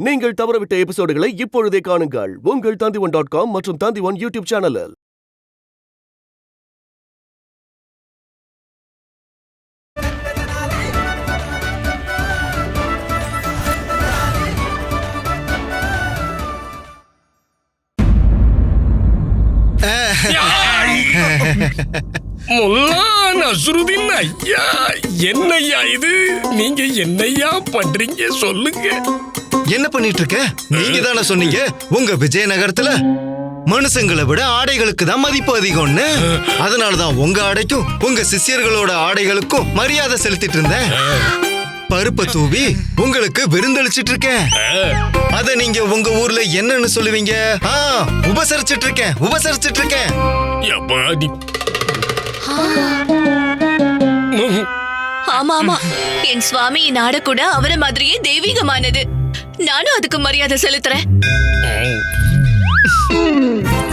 நீங்கள் தவறவிட்ட எபிசோடுகளை இப்பொழுதே காணுங்கள் உங்கள் Tandivan.com மற்றும் Tandivan யூடியூப் சேனலில். நஸ்ருதீன் ஐயா, என்னையா இது? நீங்க என்னையா பண்றீங்க சொல்லுங்க. என்ன பண்ணிட்டு இருக்க? நீங்க தானே சொன்னீங்க உங்க விஜயநகரத்துல மனுஷங்களை விட ஆடைகளுக்கு தான் மதிப்பு அதிகம்னு. அதனாலதான் உங்க ஆடைக்கும் உங்க சிஷ்யர்களோட ஆடைகளுக்கும் மரியாதை செலுத்திட்டு இருந்தேன். பருப்பை தூவி உங்களுக்கு விருந்தளிச்சிட்டு இருக்கேன். அத நீங்க உங்க ஊர்ல என்னன்னு சொல்லுவீங்க? உபசரிச்சிட்டு இருக்கேன். ஆமா ஆமா, என் சுவாமியின் ஆடை கூட அவரை மாதிரியே தெய்வீகமானது. நானும் அதுக்கு மரியாதை செலுத்துறேன்.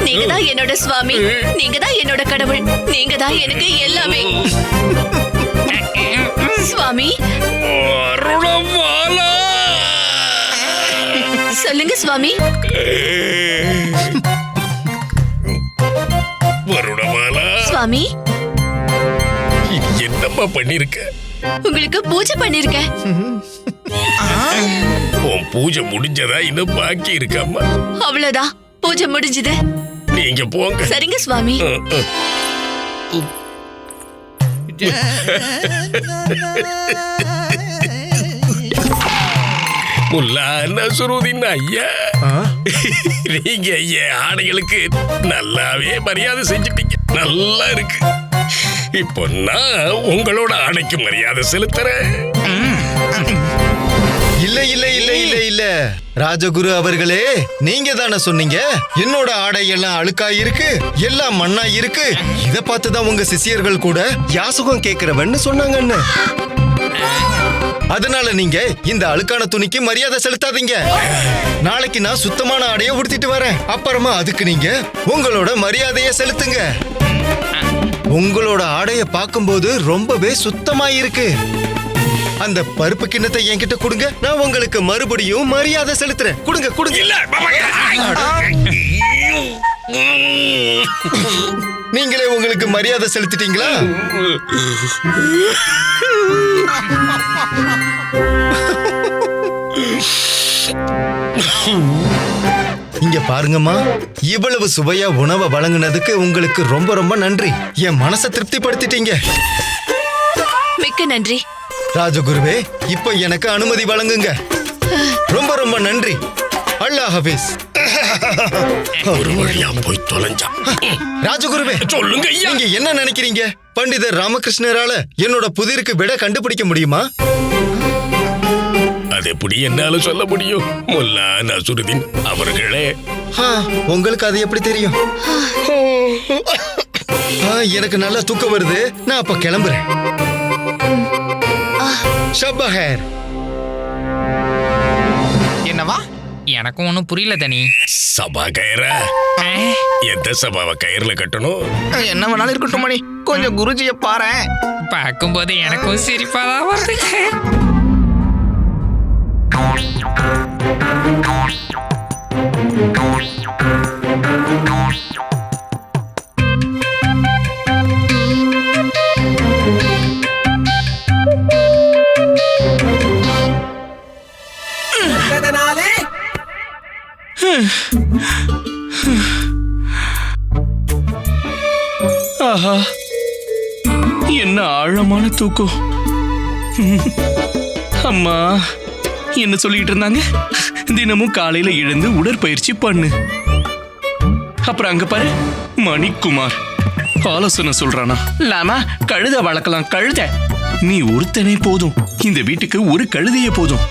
நீங்க தான் என்னோட சுவாமி, நீங்க தான் என்னோட கடவுள், நீங்க தான் எனக்கு எல்லாமே. சுவாமி சொல்லுங்க சுவாமி. சுவாமி என்னப்பா பண்ணிருக்க? உங்களுக்கு பூஜை பண்ணிருக்கேன். உன் பூஜை முடிஞ்சதா? இன்னும் பாக்கி இருக்காமா? அவ்வளவுதான், பூஜை முடிஞ்சது. நீங்க போங்க. சரிங்க சுவாமி. முல்லா நஸ்ருதீன் ஐயா, நீங்க என் ஆடைகளுக்கு நல்லாவே மரியாதை செஞ்சுட்டீங்க. நல்லா இருக்கு. இப்போ நான் உங்களோட ஆடைக்கு மரியாதை செலுத்துறேன். இல்ல ராஜகுரு அவர்களே, நீங்க தானே சொன்னீங்க என்னோட ஆடை எல்லாம் அழுக்கா இருக்கு, எல்லாம் மண்ணா இருக்கு. இத பார்த்துதான் உங்க சிஷ்யர்கள் கூட யாசகம் கேக்குறவன்னு சொன்னாங்கன்னு. அதனால நீங்க இந்த அழுக்கான துணிக்கு மரியாதை செலுத்தாதீங்க. நாளைக்கு நான் சுத்தமான ஆடையை உடுத்திட்டு வரேன். அப்புறமா அதுக்கு நீங்க உங்களோட மரியாதையை செலுத்துங்க. உங்களோட ஆடைய பார்க்கும்போது ரொம்பவே சுத்தமா இருக்கு. அந்த பருப்பு கிண்ணத்தை என்கிட்ட கொடுங்க, நான் உங்களுக்கு மறுபடியும் மரியாதை செலுத்துறேன். கொடுங்க. நீங்களே உங்களுக்கு மரியாதை செலுத்திட்டீங்களா? இங்க பாருங்கம்மா, இவ்வளவு சுவையா உணவை வழங்குனதுக்கு உங்களுக்கு ரொம்ப ரொம்ப நன்றி. என் மனசை திருப்திப்படுத்திட்டீங்க. மிக்க நன்றி ராஜகுருவே. இப்ப எனக்கு அனுமதி வழங்குங்க. ரொம்ப ரொம்ப நன்றி. அல்லாஹ் ஹபீஸ். ஒரு வழியா போய் தொலைஞ்சா. ராஜகுருவே சொல்லுங்க. நீங்க என்ன நினைக்கிறீங்க? பண்டிதர் ராமகிருஷ்ணரால என்னோட புதிருக்கு விட கண்டுபிடிக்க முடியுமா? அது எப்படி என்னால சொல்ல முடியும்? முல்லா நஸ்ருதீன் அவர்களே, உங்களுக்கு அது எப்படி தெரியும்? எனக்கு நல்லா தூக்கம் வருது. நான் அப்ப கிளம்புறேன். ஷப்பஹர். என்னவா? எனக்கும் ஒன்னும் புரியல தனி. சபா கயிறா? எந்த சபாவை கயிறுல கட்டணும்? என்ன வேணாலும் இருக்கட்டும் மணி, கொஞ்சம் குருஜியை பாரு. பார்க்கும்போது எனக்கும் சிரிப்பாதான் வருது. ஆஹா, என்ன ஆழமான தூக்கம். அம்மா என்ன சொல்லிட்டு இருந்தாங்க? தினமும் காலையில எழுந்து உடற்பயிற்சி பண்ணு. அப்புறம் அங்க பாரு, மணிக்குமார் ஆலோசனை சொல்றானா? லாமா, கழுத வளர்க்கலாம். கழுத நீ ஒருத்தனே போதும். இந்த வீட்டுக்கு ஒரு கழுதையே போதும்.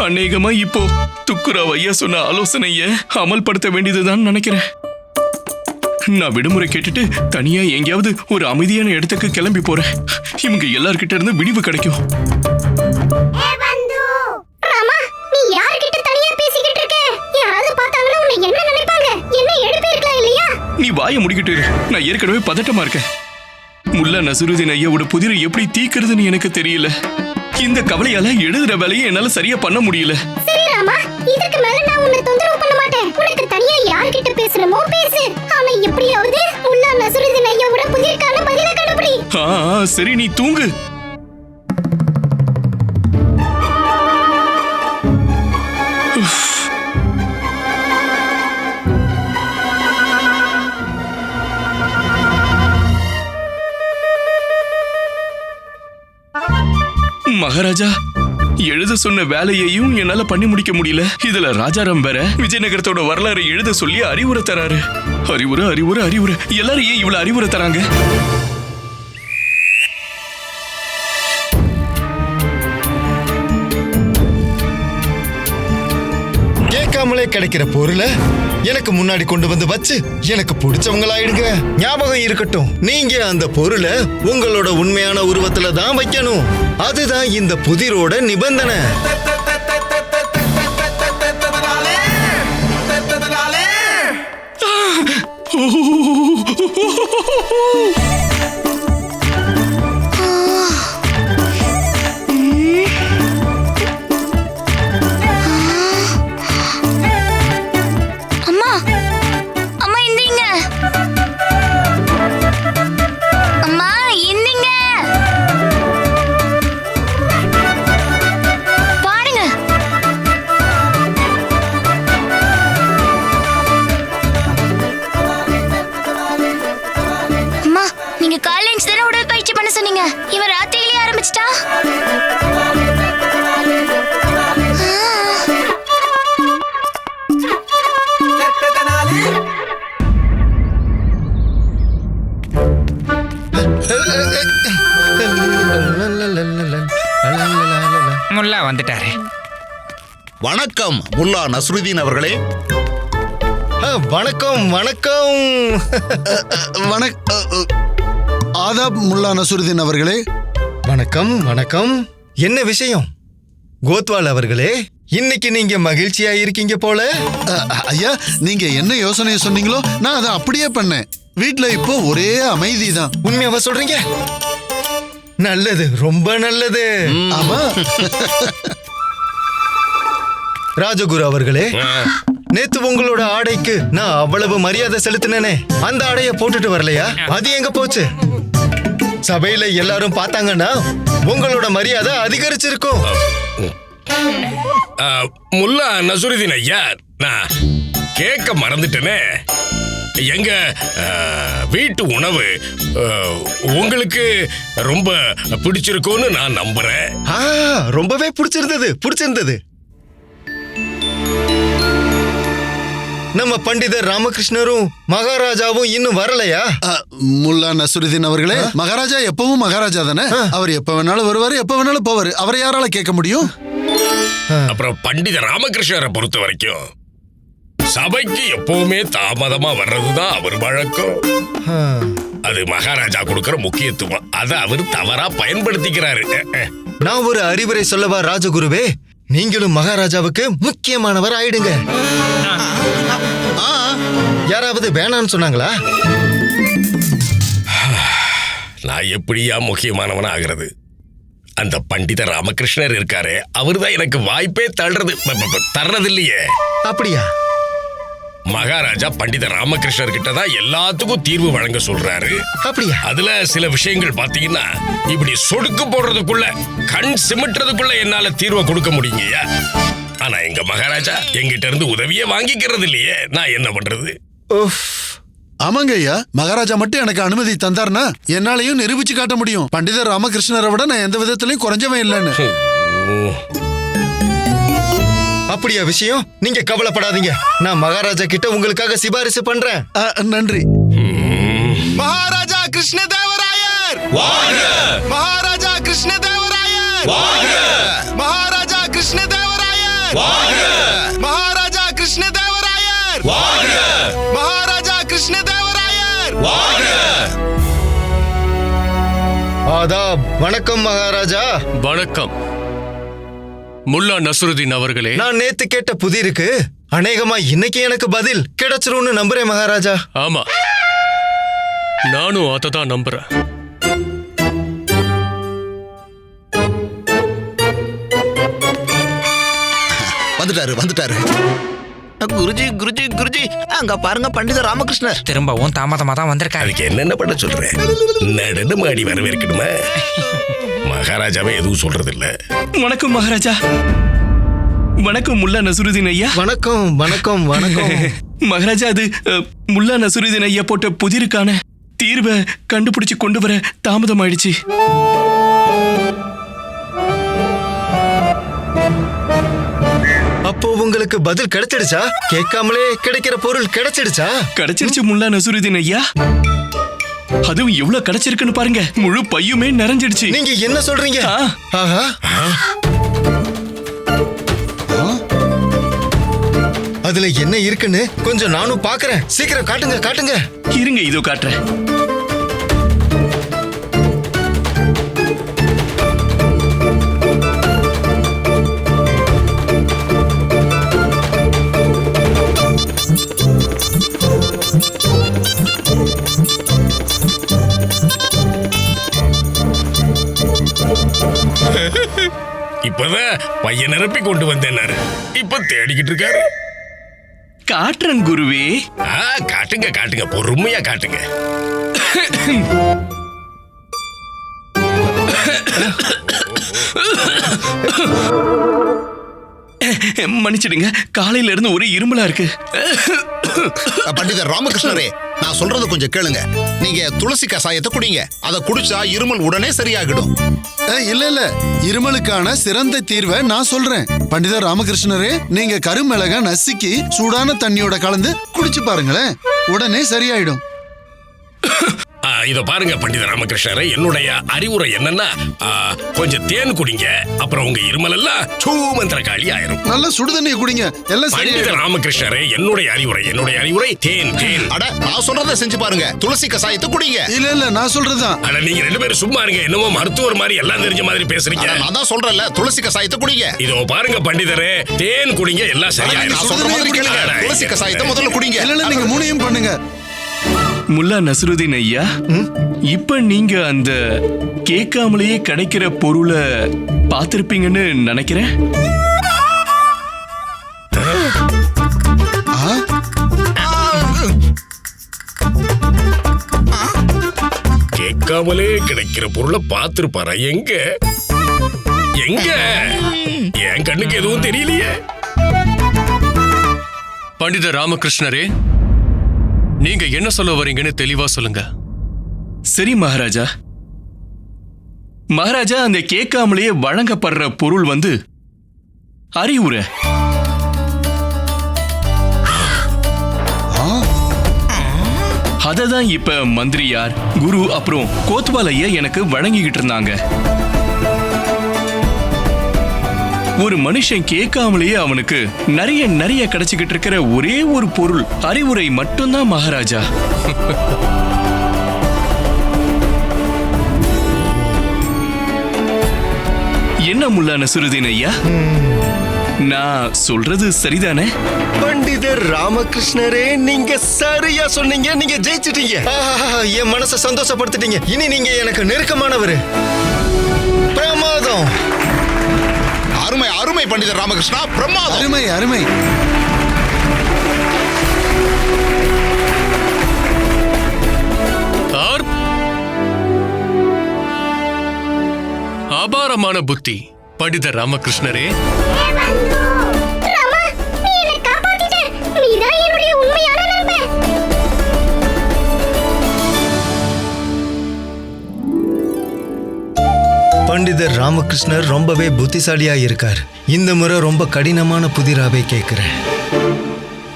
அநேகமா இப்போ துக்குராவ் ஐயா சொன்ன ஆலோசனைய அமல்படுத்த வேண்டியதுதான் நினைக்கிறேன். நான் விடுமுறை கேட்டுட்டு தனியா எங்கேயாவது ஒரு அமைதியான இடத்துக்கு கிளம்பி போறேன். இவங்க எல்லார்கிட்ட இருந்து விடிவு கிடைக்கும். நீ வாயை முடிக்கிட்டு, நான் ஏற்கனவே பதட்டமா இருக்கேன். முல்லா நஸ்ருதீன் ஐயாவோட புதிரை எப்படி தீக்கிறதுன்னு எனக்கு தெரியல. இந்த கவலையால எழுதுற வேலையை என்னால சரியா பண்ண முடியல. சரி ராமா, இதுக்கு மேல நான் உன்னை தொந்தரவு பண்ண மாட்டேன். உனக்கு தனியா யார்கிட்ட பேசணுமோ பேசு. ஆனா எப்படியாவது முல்லா நஸ்ருதீன் ஐயாவோட புதிர்க்கான பதில கண்டுபிடி. சரி, நீ தூங்கு. மகாராஜா, எழுத சொன்ன வேலையையும் என்னால பண்ணி முடிக்க முடியல. இதுல ராஜாராம் வேற விஜயநகரத்தோட வரலாறு எழுத சொல்லி அறிவுரை தராரு. அறிவுரை அறிவுரை அறிவுரை. எல்லாரும் ஏன் இவ்வளவு அறிவுரை தராங்க? கேட்காமலே கிடைக்கிற பொருளை எனக்கு முன்னாடி கொண்டு வந்து வச்சு எனக்கு பிடிச்சவங்களாயிடுங்க. ஞாபகம் இருக்கட்டும், நீங்க அந்த பொருளை உங்களோட உண்மையான உருவத்துல தான் வைக்கணும். அதுதான் இந்த புதிரோட நிபந்தனை. இவன் ராத்திரியிலே ஆரம்பிச்சிட்டா. முல்லா வந்துட்டாரு. வணக்கம் முல்லா நஸ்ருதீன் அவர்களே. வணக்கம் வணக்கம். ஆதாப் முல்லா நஸ்ருதீன் அவர்களே. வணக்கம் வணக்கம். என்ன விஷயம் கோத்வால் அவர்களே? இன்னைக்கு நீங்க மகிழ்ச்சியா இருக்கீங்க போல. ஐயா, நீங்க என்ன யோசனை சொன்னீங்களோ நான் அதை அப்படியே பண்ணேன். வீட்டுல இப்போ ஒரே அமைதி தான். உண்மையாவா சொல்றீங்க? நல்லது, ரொம்ப நல்லது. ஆமா. ராஜகுரு அவர்களே, நேத்து உங்களோட ஆடைக்கு நான் அவ்வளவு மரியாதை செலுத்தினேனே, அந்த ஆடைய போட்டுட்டு வரலையா? அது எங்க போச்சு? சபையில எல்லாரும் பார்த்தாங்கன்னா உங்களோட மரியாதை அதிகரிச்சிருக்கும். முல்லா நஸ்ருதீன் ஐயா, நான் கேட்க மறந்துட்டேனே. எங்க வீட்டு உணவு உங்களுக்கு ரொம்ப பிடிச்சிருக்கும்னு நான் நம்புறேன். ரொம்பவே பிடிச்சிருந்தது. நம்ம பண்டிதர் ராமகிருஷ்ணரும் மகாராஜாவும் இன்னும் வரலையா? முல்லா நஸ்ருதீன் அவர்களே, மகாராஜா எப்பவும் மகாராஜா தானே. அவர் எப்ப வேணாலும் வருவாரு, எப்ப வேணாலும் போவாரு. அவரை யாரால கேட்க முடியும்? அப்புறம் பண்டிதர் ராமகிருஷ்ணரை பொறுத்த வரைக்கும் சபைக்கு எப்பவுமே தாமதமா வர்றதுதான் அவர் வழக்கம். அது மகாராஜா கொடுக்கிற முக்கியத்துவம். அதை அவர் தவறா பயன்படுத்திக்கிறாரு. நான் ஒரு அறிவுரை சொல்லவா ராஜகுருவே? நீங்களும் மகாராஜாவுக்கு முக்கியமானவர் ஆயிடுங்க. யாராவது வேணான்னு சொன்னாங்களா? நான் எப்படியா முக்கியமானவனா ஆகிறது? அந்த பண்டிதர் ராமகிருஷ்ணர் இருக்காரு, அவர்தான் எனக்கு வாய்ப்பே தர்றது இல்லையே. அப்படியா? மகாராஜா பண்டிதர் ராமகிருஷ்ணர் கிட்ட தான் எல்லாத்துக்கும் தீர்வு வழங்க சொல்றாரு. அப்படியா? அதுல சில விஷயங்கள் பாத்தீங்கன்னா இப்படி சொடுக்கு போடுறதுக்குள்ள, கண் சிமிட்டுறதுக்குள்ள என்னால தீர்வை கொடுக்க முடியுங்கய்யா. ஆனா எங்க மகாராஜா எங்கிட்ட இருந்து உதவியே வாங்கிக்கிறது இல்லையே. நான் என்ன பண்றது? ஆமாங்க ஐயா, மகாராஜா மட்டும் எனக்கு அனுமதி தந்தார்னா என்னாலையும் நிரூபிச்சு காட்ட முடியும். பண்டிதர் ராமகிருஷ்ணரை விட நான் எந்த விதத்திலையும் குறைஞ்சவன் இல்லைன்னு. அப்படியா விஷயம்? நீங்க கவலைப்படாதீங்க, நான் மகாராஜா கிட்ட உங்களுக்காக சிபாரிசு பண்றேன். நன்றி. மகாராஜா கிருஷ்ணதேவராயர் வாழ்க! மகாராஜா கிருஷ்ணதேவராயர் வாழ்க! மகாராஜா கிருஷ்ணதேவராயர் வாழ்க! மகாராஜா கிருஷ்ணதேவராயர் வாழ்க! மகாராஜா கிருஷ்ணதேவராயர் வாழ்க! ஆதாப். வணக்கம் மகாராஜா. வணக்கம் முல்லா நஸ்ருதீன் அவர்களே. நான் நேத்து கேட்ட புதிருக்கு அநேகமா இன்னைக்கு எனக்கு பதில் கிடைச்சிரும்னு நம்புறேன் மகாராஜா. ஆமா, நானும் அதை தான் நம்புறேன். வந்துட்டாரு. குருஜி குருஜி குருஜி, அங்க பாருங்க பண்டிதர் ராமகிருஷ்ணர் திரும்பவும் தாமதமா தான் வந்திருக்காரு. அதுக்கு என்னென்ன பண்ண சொல்றேன்? நடன மாடி வரவேற்கணுமா? மகாராஜாவே எதுவும் சொல்றது இல்ல. வணக்கம் மகாராஜா. வணக்கம் முல்லா நசுருதீன் ஐயா. வணக்கம் வணக்கம் வணக்கம். மகாராஜா, அது முல்லா நசுருதீன் ஐயா போட்ட புதிருக்கான தீர்வை கண்டுபிடிச்சு கொண்டு வர தாமதம் ஆயிடுச்சு. அப்போ உங்களுக்கு பதில் கிடைச்சிடுச்சா? கேட்காமலே கிடைக்கிற பொருள் கிடைச்சிடுச்சா? கிடைச்சிருச்சு முல்லா நசுருதீன் ஐயா. அதுவும் எவ்வளவு கிடைச்சிருக்குன்னு பாருங்க. முழு பையுமே நிறைஞ்சிடுச்சு. நீங்க என்ன சொல்றீங்க? ஆஹா. அதுல என்ன இருக்குன்னு கொஞ்சம் நானும் பாக்குறேன். சீக்கிரம் காட்டுங்க காட்டுங்க. இருங்க, இதோ காட்டுறேன். இப்பதான் பையன் நிரப்பி கொண்டு வந்தேன்னாரு. இப்ப தேடிக்கிட்டு இருக்காரு. காட்டுறேன் குருவே. காட்டுங்க காட்டுங்க, பொறுமையா காட்டுங்க. மன்னிச்சிடுங்க, காலையில இருந்து ஒரே இருமலா இருக்கு. பண்டிதர் ராமகிருஷ்ணரே, நான் சொல்றது கொஞ்சம் கேளுங்க. நீங்க துளசி கசாயத்தை குடிங்க. அதை குடிச்சா இருமல் உடனே சரியாகிடும். இல்ல இருமலுக்கான சிறந்த தீர்வை நான் சொல்றேன். பண்டிதர் ராமகிருஷ்ணரே, நீங்க கருமிளக நசுக்கி சூடான தண்ணியோட கலந்து குடிச்சு பாருங்களேன், உடனே சரியாயிடும். இத பாருங்க பண்டிதர் ராமகிருஷ்ணரே, என்னுடைய அறிவுரை என்னன்னா, கொஞ்சம் தேன் குடிங்க. அப்புறம் உங்க இருமல் எல்லாம் சூமந்திர காலி ஆயிரும். நல்ல சுடுதண்ணியை குடிங்க, எல்லாம் பண்டிதர் ராமகிருஷ்ணரே, என்னுடைய அறிவுரை தேன். அட, நான் சொல்றதை செஞ்சு பாருங்க. துளசி கசாயத்தை குடிங்க. இல்ல நான் சொல்றதுதான். அட, நீங்க ரெண்டு பேரும் சும்மா இருங்க. என்னமோ மருத்துவர் மாதிரி எல்லாம் தெரிஞ்ச மாதிரி பேசுறீங்க. நான் தான் சொல்றேன்ல, துளசி கசாயத்தை குடிங்க. இதோ பாருங்க பண்டிதரே, தேன் குடிங்க, எல்லாம் சரியாயிரும். நான் சொல்ற மாதிரி கேளுங்க. துளசி கசாயத்தை முதல்ல குடிங்க. இல்ல நீங்க மூணையும் பண்ணுங்க. முல்லா நசுருதீன் ஐயா, இப்ப நீங்க அந்த கேட்காமலேயே கிடைக்கிற பொருளை பார்த்திருப்பீங்கன்னு நினைக்கிறேன். கேட்காமலே கிடைக்கிற பொருளை பார்த்திருப்பாரா? எங்க என் கண்ணுக்கு எதுவும் தெரியலையே. பண்டிதர் ராமகிருஷ்ணரே, நீங்க என்ன சொல்ல வரீங்கன்னு தெளிவா சொல்லுங்க. சரி மகாராஜா. மகாராஜா, அந்த கேட்காமலேயே வழங்கப்படுற பொருள் வந்து அறிவுரை. அததான் இப்ப மந்திரியார், குரு அப்புறம் கோத்வால் ஐயா எனக்கு வழங்கிக்கிட்டு இருந்தாங்க. ஒரு மனுஷன் கேட்காமலேயே அவனுக்கு நிறைய கிடைச்சுக்கிட்டு இருக்கிற ஒரே ஒரு பொருள் அறிவுரை மட்டும்தான் மகாராஜா. என்ன முல்லா நசுருதீன் ஐயா, நான் சொல்றது சரிதானே? பண்டிதர் ராமகிருஷ்ணரே, நீங்க சரியா சொன்னீங்க. நீங்க ஜெயிச்சிட்டீங்க. என் மனசை சந்தோஷப்படுத்திட்டீங்க. இனி நீங்க எனக்கு நெருக்கமானவரு. பிரமாதம். அருமை அருமை பண்டிதர் ராமகிருஷ்ணா, பிரமாதம். அருமை அருமை. அபாரமான புத்தி பண்டிதர் ராமகிருஷ்ணரே. பண்டிதர் ராமகிருஷ்ணர் ரொம்பவே புத்திசாலியா இருக்கார். இந்த முறை ரொம்ப கடினமான புதிராவே கேட்கிறேன்.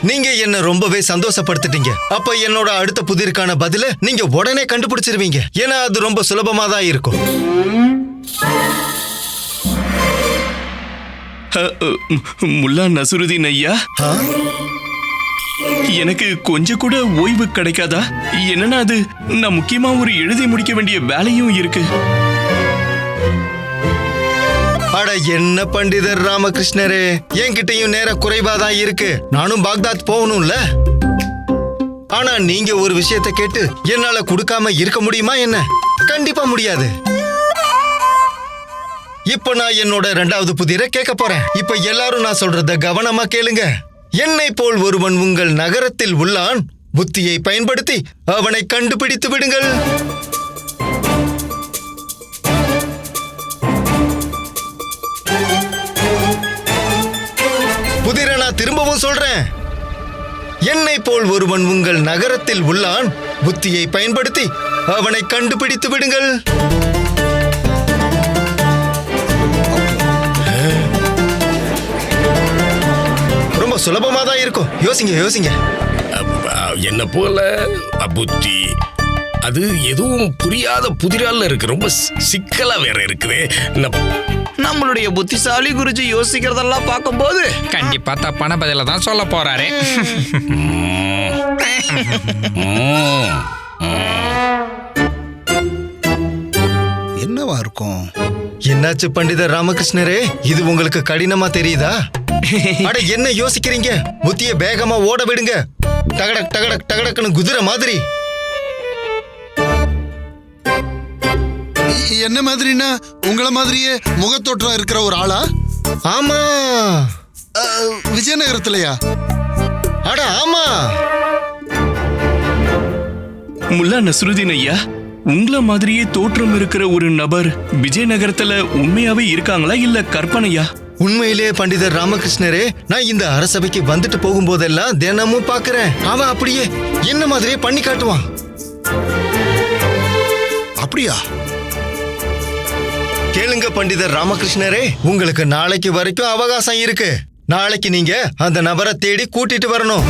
நீங்க என்ன ரொம்பவே சந்தோஷப்படுத்திட்டீங்க. அப்ப என்னோட அடுத்த புதிருக்கான பதில நீங்க உடனே கண்டுபிடிச்சிருவீங்க. ஏன்னா அது ரொம்ப சுலபமா தான் இருக்கும். முல்லா நசுருதீன் ஐயா, எனக்கு கொஞ்சம் கூட ஓய்வு கிடைக்காதா? என்னன்னா, அது நான் முக்கியமா ஒரு எழுதி முடிக்க வேண்டிய வேலையும் இருக்கு. அட என்ன பண்டிதர் ராமகிருஷ்ணரே, என்கிட்டயும் நேரம் குறைவாதான் இருக்கு. நானும் பாக்தாத் போகணும்ல. ஆனா நீங்க ஒரு விஷயத்தை கேட்டு என்னால கொடுக்காம இருக்க முடியுமா என்ன? கண்டிப்பா முடியாது. இப்ப நான் என்னோட 2வது புதிரை கேட்க போறேன். இப்ப எல்லாரும் நான் சொல்றத கவனமா கேளுங்க. என்னை போல் ஒருவன் உங்கள் நகரத்தில் உள்ளான். புத்தியை பயன்படுத்தி அவனை கண்டுபிடித்து விடுங்கள். புதிரை நான் திரும்பவும் சொல்றேன். என்னை போல் ஒருவன் உங்கள் நகரத்தில் உள்ளான். புத்தியை பயன்படுத்தி அவனை கண்டுபிடித்து விடுங்கள். ரொம்ப சுலபமா தான் இருக்கும். யோசிங்க யோசிங்க. என்ன போல புத்தி அது எதுவும் புரியாத புதிரால இருக்கு. ரொம்ப சிக்கலா வேற இருக்குது. நம்மளுடைய புத்திசாலி குருஜி யோசிக்கிறதெல்லாம் பார்க்கும்போது கண்டிப்பா தப்பான பதில தான் சொல்ல போறாரு. என்னவா இருக்கும்? என்னாச்சு பண்டிதர் ராமகிருஷ்ணரே, இது உங்களுக்கு கடினமா தெரியுதா? அட என்ன யோசிக்கிறீங்க? புத்திய வேகமா ஓட விடுங்க. டகடக் டகடக் டகடக்னு குதிரை மாதிரி. என்ன மாதிரினா உங்களை மாதிரியே முகத்தோற்றம் இருக்கிற ஒரு ஆளா? ஆமா. விஜயநகரத்திலயா? அட ஆமா. முல்லா நஸ்ருதீன் ஐயா, உங்களை மாதிரியே தோற்றம் இருக்கிற ஒரு நபர் விஜயநகரத்துல உண்மையாவே இருக்காங்களா இல்ல கற்பனையா? உண்மையிலே பண்டிதர் ராமகிருஷ்ணரே, நான் இந்த அரசபைக்கு வந்துட்டு போகும்போதெல்லாம் தினமும் பாக்குறேன். அவன் அப்படியே என்ன மாதிரியே பண்ணி காட்டுவான். அப்படியா? கேளுங்க பண்டிதர் ராமகிருஷ்ணரே, உங்களுக்கு நாளைக்கு வரைக்கும் அவகாசம் இருக்கு. நாளைக்கு நீங்க அந்த நபரை தேடி கூட்டிட்டு வரணும்.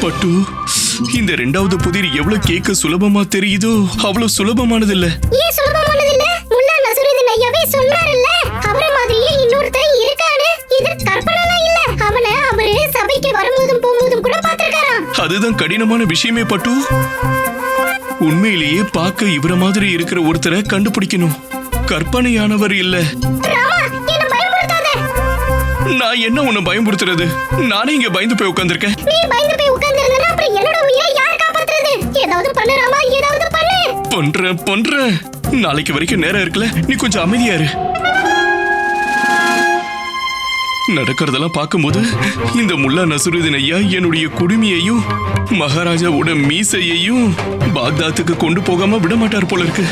பட்டு, இந்த 2வது புதிர் எவ்வளவு கேட்க சுலபமா தெரியுதோ அவ்வளவு சுலபமானது இல்ல. ஏன் சுலபமானது இல்ல? முல்லா நஸ்ருதீன் ஐயாவே சொன்னாருல்ல, அவர மாதிரியே இன்னொருத்தன் இருக்கானு. இது கற்பனைலாம் இல்ல. அவரை சபைக்கு வரும்போதும் போகும்போதும் கூட பார்த்திருக்காராம். அதுதான் கடினமான விஷயமே பட்டு. உண்மையிலேயே பார்க்க இவர மாதிரி இருக்கிற ஒருத்தரை கண்டுபிடிக்கணும். கற்பனையானவர் இல்ல. நான் என்ன உன்னை பயமுறுத்துறது? நானே இங்க பயந்து போய் உட்கார்ந்திருக்கேன். நீ பயந்து போய் உட்கார்ந்திருந்தா அப்புறம் என்னோட உயிரை யார் காப்பாத்துறது? ஏதாவது பண்ணு ராமா, ஏதாவது பண்ணு. பண்றேன். நாளைக்கு வரைக்கும் நேரம் இருக்குல்ல, நீ கொஞ்சம் அமைதியா இரு. நடக்கிறதெல்லாம் பார்க்கும்போது இந்த முல்லா நஸ்ருதீன் ஐயா என்னுடைய குடுமியையும் மகாராஜாவோட மீசையையும் பாக்தாத்துக்கு கொண்டு போகாம விட மாட்டார் போல இருக்கு.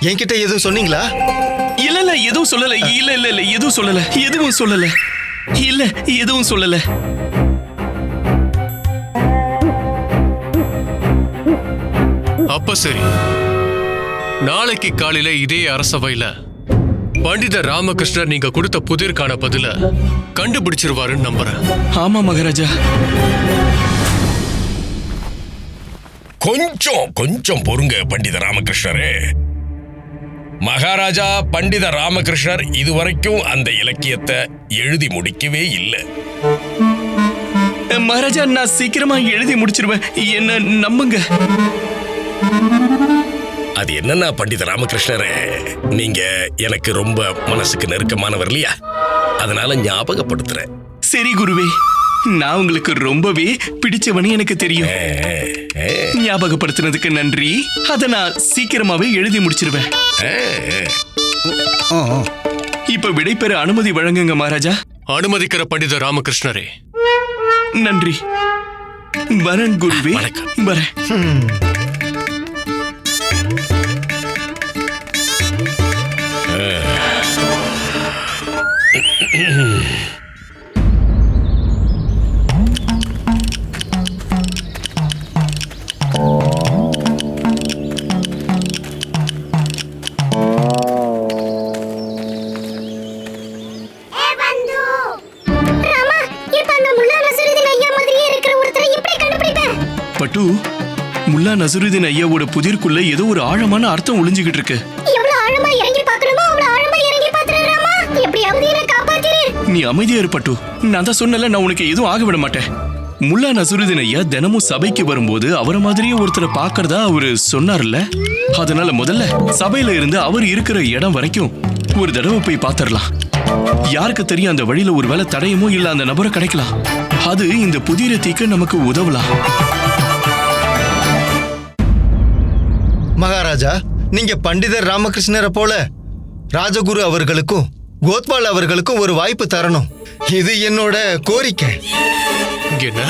என்கிட்ட எதுவும் சொன்னீங்களா? இல்ல எதுவும் சொல்லல. இல்ல எதுவும் சொல்லல. இல்ல எதுவும் சொல்லல. அப்ப சரி, நாளைக்கு காலையில இதே அரசவையில பண்டிதர் ராமகிருஷ்ணர் நீங்க கொடுத்த புதிர்கான பதில கண்டுபிடிச்சிருவாருன்னு நம்புறேன். ஆமா மகாராஜா. கொஞ்சம் பொறுங்க பண்டித ராமகிருஷ்ணரே. மகாராஜா பண்டித ராமகிருஷ்ணர் இதுவரைக்கும் அந்த இலக்கியத்தை எழுதி முடிக்கவே இல்லை. மகாராஜா, நான் சீக்கிரமா எழுதி முடிச்சிருவேன், என்ன நம்புங்க. அது என்னன்னா பண்டித ராமகிருஷ்ணரே, நீங்க எனக்கு ரொம்ப மனசுக்கு நெருக்கமானவர் இல்லையா? அதனால ஞாபகப்படுத்துறேன். சரி குருவே, நான் உங்களுக்கு ரொம்பவே பிடிச்சவனே எனக்கு தெரியும். ஞாபகப்படுத்தினதுக்கு நன்றி. அதை நான் சீக்கிரமாவே எழுதி முடிச்சிருவேன். இப்ப விடைபெற அனுமதி வழங்குங்க மகாராஜா. அனுமதிக்கிற பண்டிதர் ராமகிருஷ்ணரே. நன்றி. வரேன் குருவே. வரேன். பட்டு, முல்லா நஸ்ருதீன் ஐயாவோட புதிர்க்குள்ள ஏதோ ஒரு ஆழமான அர்த்தம் ஒளிஞ்சுகிட்டு இருக்கு. எவ்வளவு ஆழமா இறங்கி பார்க்கணுமோ அவ்வளவு ஆழமா இறங்கி பார்த்துறேன் ராமா. எப்படியாவது என்னை காப்பாத்திரு. நீ அமைதியா இரு பட்டு. நான் தான் சொன்னல, நான் உனக்கு எதுவும் ஆக விட மாட்டேன். முல்லா நசுருதீன் ஐயா தினமும் சபைக்கு வரும்போது அவரை மாதிரியே ஒருத்தரை பார்க்கறதா அவரு சொன்னார்ல. அதனால முதல்ல சபையில இருந்து அவர் இருக்கிற இடம் வரைக்கும் ஒரு தடவை போய் பார்த்திடலாம். யாருக்கு தெரியும், அந்த வழியில ஒருவேளை தடையுமோ இல்ல அந்த நபரை கிடைக்கலாம். அது இந்த புதிய தீக்க நமக்கு உதவலாம். மகாராஜா, நீங்க பண்டிதர் ராமகிருஷ்ணரை போல ராஜகுரு அவர்களுக்கும் கோத்வால் அவர்களுக்கும் ஒரு வாய்ப்பு தரணும். இது என்னோட கோரிக்கை. என்ன?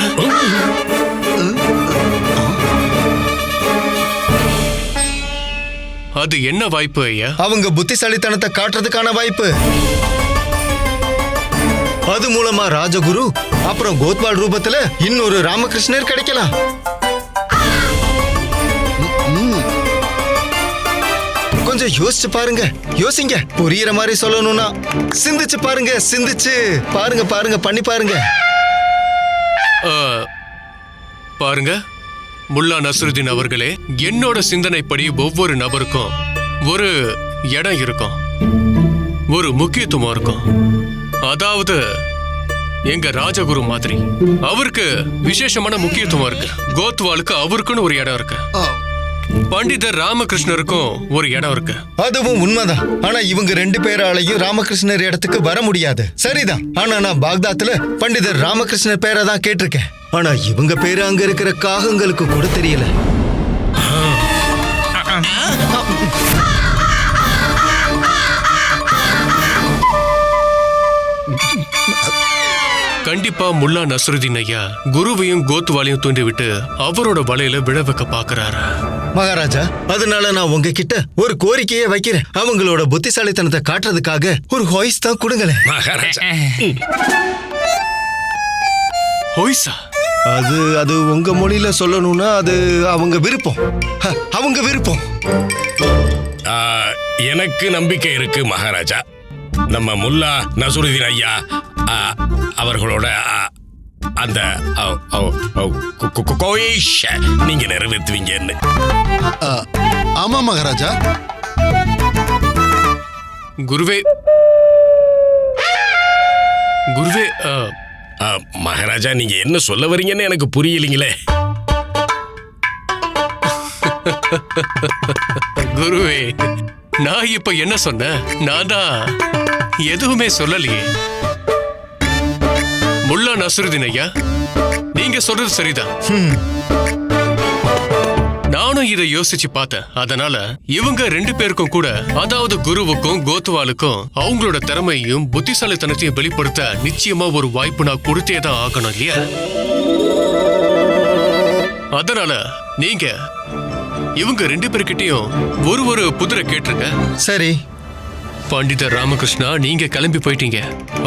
அது என்ன வாய்ப்பு ஐயா? அவங்க புத்திசாலித்தனத்தை காட்டுறதுக்கான வாய்ப்பு. அது மூலமா ராஜகுரு அப்புறம் கோத்வால் ரூபத்துல இன்னொரு ராமகிருஷ்ணர் கிடைக்கலாம். கொஞ்சம் யோசிச்சு பாருங்க, யோசிங்க. புரியுற மாதிரி சொல்லணும்னா சிந்திச்சு பாருங்க, சிந்திச்சு பாருங்க, பாருங்க, பண்ணி பாருங்க. பாருங்க முல்லா நஸ்ருதீன் அவர்களே, என்னோட சிந்தனைப்படி ஒவ்வொரு நபருக்கும் ஒரு இடம் இருக்கும், ஒரு முக்கியத்துவம் இருக்கும். அதாவது எங்க ராஜகுரு மாதிரி அவருக்கு விசேஷமான முக்கியத்துவம் இருக்கு. கோத்வாலுக்கு அவருக்குன்னு ஒரு இடம் இருக்கு. பண்டிதர் ராமகிருஷ்ணருக்கும் ஒரு இடம் இருக்கு. அதுவும் உண்மைதான். ஆனா இவங்க 2 பேராலையும் ராமகிருஷ்ணர் இடத்துக்கு வர முடியாது. சரிதான். ஆனா நான் பாக்தாத்ல பண்டிதர் ராமகிருஷ்ணர் பேரை தான் கேட்டிருக்கேன். ஆனா இவங்க பேரு அங்க இருக்கிற காகங்களுக்கு கூட தெரியல. கண்டிப்பா முல்லா நஸ்ருதீன் ஐயா குருவையும் கோத்வாலையும் தூண்டி விட்டு அவரோட வலையில விழ வைக்க பாக்குறாரு. மகாராஜா, அதனால நான் உங்ககிட்ட ஒரு கோரிக்கையை வைக்கிறேன். அவங்களோட புத்திசாலித்தனத்தை காட்டுறதுக்காக ஒரு ஹாய்ஸ் தான் கொடுங்களேன். மகாராஜா, ஹோய்ஸா? அது உங்க மொழியில சொல்லணும்னா அது அவங்க விருப்பம். அவங்க விருப்பம். எனக்கு நம்பிக்கை இருக்கு மகாராஜா. நம்ம முல்லா நசுருதீன் ஐயா அவர்களோட அந்த கோயிஷ நீங்க நிறைவேற்றுவீங்கன்னு. ஆமா மகாராஜா. குருவே குருவே மகாராஜா, நீங்க என்ன சொல்ல வரீங்கன்னு எனக்கு புரியலீங்களே. குருவே, நான் இப்ப என்ன சொன்னேன்? நான் தான் எதுவுமே சொல்லலையே. முல்லா நஸ்ருதீன் ஐயா, நீங்க சொல்றது சரிதான். நானும் இதை யோசிச்சு பார்த்தேன். அதனால இவங்க 2 பேருக்கும் கூட, அதாவது குருவுக்கும் கோத்வாலுக்கும் அவங்களோட திறமையும் புத்திசாலித்தனத்தையும் வெளிப்படுத்த நிச்சயமா ஒரு வாய்ப்பு நான் கொடுத்தே தான் ஆகணும் இல்லையா? அதனால நீங்க இவங்க 2 பேர்கிட்டயும் ஒரு புதிரை கேட்டிருக்க. சரி. பண்டிதர் ராமகிருஷ்ணா, நீங்க கிளம்பி போயிட்டீங்க.